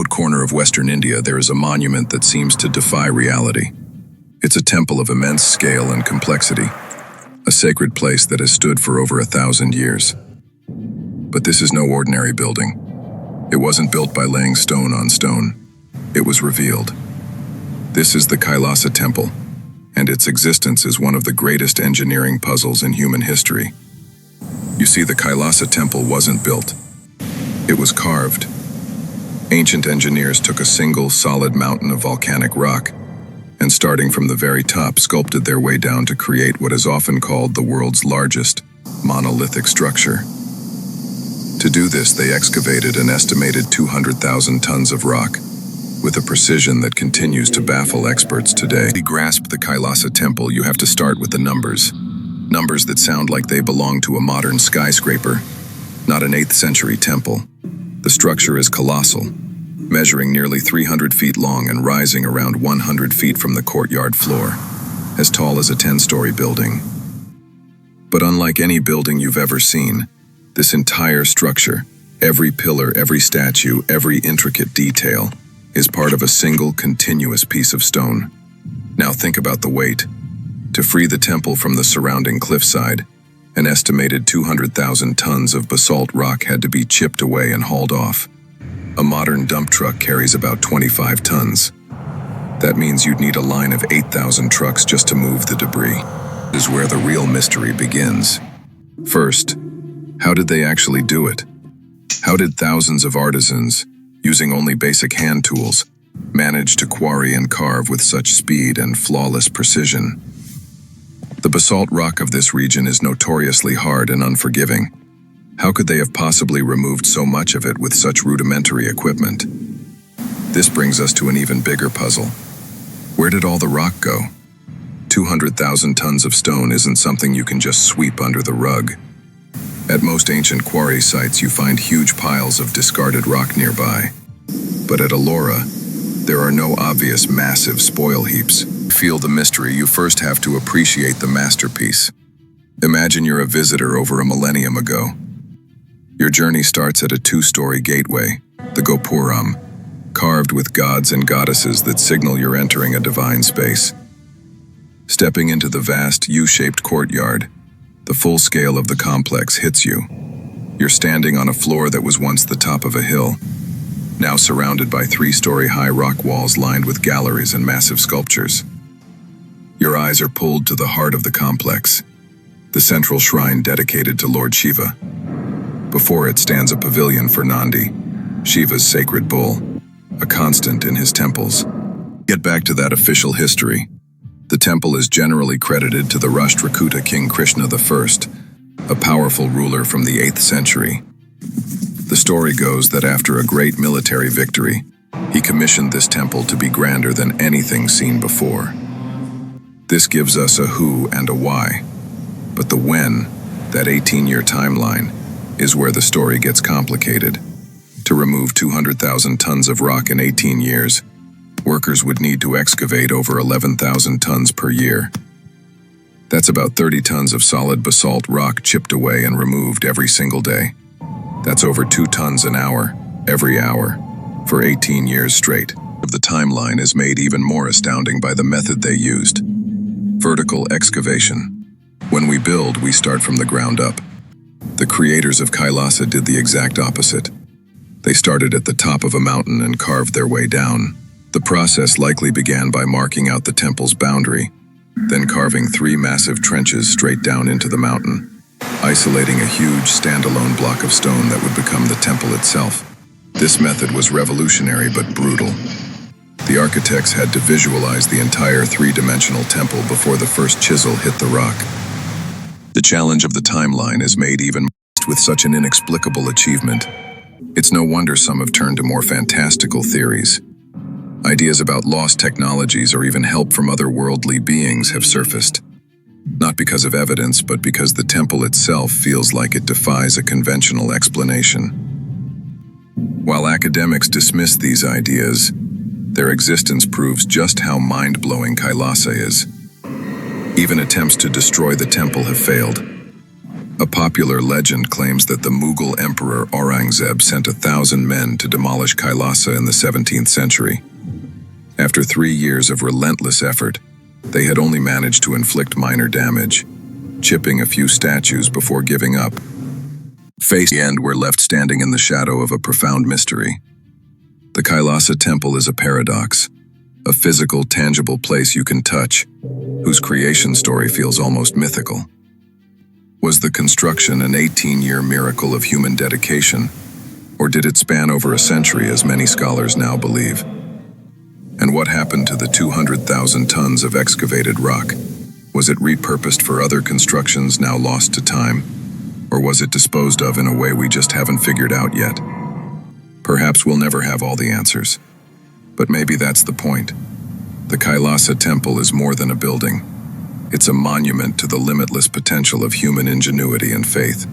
corner of Western India, there is a monument that seems to defy reality. It's a temple of immense scale and complexity, a sacred place that has stood for over 1,000 years. But this is no ordinary building. It wasn't built by laying stone on stone. It was revealed. This is the Kailasa temple, and its existence is one of the greatest engineering puzzles in human history. You see, the Kailasa temple wasn't built. It was carved. Ancient engineers took a single, solid mountain of volcanic rock and, starting from the very top, sculpted their way down to create what is often called the world's largest monolithic structure. To do this, they excavated an estimated 200,000 tons of rock, with a precision that continues to baffle experts today. To grasp the Kailasa temple, you have to start with the numbers. Numbers that sound like they belong to a modern skyscraper, not an 8th century temple. The structure is colossal, measuring nearly 300 feet long and rising around 100 feet from the courtyard floor, as tall as a 10-story building. But unlike any building you've ever seen, this entire structure, every pillar, every statue, every intricate detail, is part of a single continuous piece of stone. Now think about the weight. To free the temple from the surrounding cliffside, an estimated 200,000 tons of basalt rock had to be chipped away and hauled off. A modern dump truck carries about 25 tons. That means you'd need a line of 8,000 trucks just to move the debris. This is where the real mystery begins. First, how did they actually do it? How did thousands of artisans, using only basic hand tools, manage to quarry and carve with such speed and flawless precision? The basalt rock of this region is notoriously hard and unforgiving. How could they have possibly removed so much of it with such rudimentary equipment? This brings us to an even bigger puzzle. Where did all the rock go? 200,000 tons of stone isn't something you can just sweep under the rug. At most ancient quarry sites, you find huge piles of discarded rock nearby. But at Ellora, there are no obvious massive spoil heaps. To feel the mystery, you first have to appreciate the masterpiece. Imagine you're a visitor over a millennium ago. Your journey starts at a 2-story gateway, the Gopuram, carved with gods and goddesses that signal you're entering a divine space. Stepping into the vast U-shaped courtyard, the full scale of the complex hits you. You're standing on a floor that was once the top of a hill, now surrounded by 3-story high rock walls lined with galleries and massive sculptures. Your eyes are pulled to the heart of the complex, the central shrine dedicated to Lord Shiva. Before it stands a pavilion for Nandi, Shiva's sacred bull, a constant in his temples. Get back to that official history. The temple is generally credited to the Rashtrakuta King Krishna I, a powerful ruler from the 8th century. The story goes that after a great military victory, he commissioned this temple to be grander than anything seen before. This gives us a who and a why, but the when, that 18-year timeline, is where the story gets complicated. To remove 200,000 tons of rock in 18 years, workers would need to excavate over 11,000 tons per year. That's about 30 tons of solid basalt rock chipped away and removed every single day. That's over 2 tons an hour, every hour, for 18 years straight. The timeline is made even more astounding by the method they used. Vertical excavation. When we build, we start from the ground up. The creators of Kailasa did the exact opposite. They started at the top of a mountain and carved their way down. The process likely began by marking out the temple's boundary, then carving 3 massive trenches straight down into the mountain, isolating a huge standalone block of stone that would become the temple itself. This method was revolutionary but brutal. The architects had to visualize the entire 3-dimensional temple before the first chisel hit the rock. The challenge of the timeline is made even more with such an inexplicable achievement. It's no wonder some have turned to more fantastical theories. Ideas about lost technologies or even help from otherworldly beings have surfaced. Not because of evidence, but because the temple itself feels like it defies a conventional explanation. While academics dismiss these ideas, their existence proves just how mind-blowing Kailasa is. Even attempts to destroy the temple have failed. A popular legend claims that the Mughal Emperor Aurangzeb sent 1,000 men to demolish Kailasa in the 17th century. After 3 years of relentless effort, they had only managed to inflict minor damage, chipping a few statues before giving up. Facing the end, we're left standing in the shadow of a profound mystery. The Kailasa temple is a paradox, a physical, tangible place you can touch, whose creation story feels almost mythical. Was the construction an 18-year miracle of human dedication, or did it span over a century as many scholars now believe? And what happened to the 200,000 tons of excavated rock? Was it repurposed for other constructions now lost to time? Or was it disposed of in a way we just haven't figured out yet? Perhaps we'll never have all the answers. But maybe that's the point. The Kailasa temple is more than a building. It's a monument to the limitless potential of human ingenuity and faith.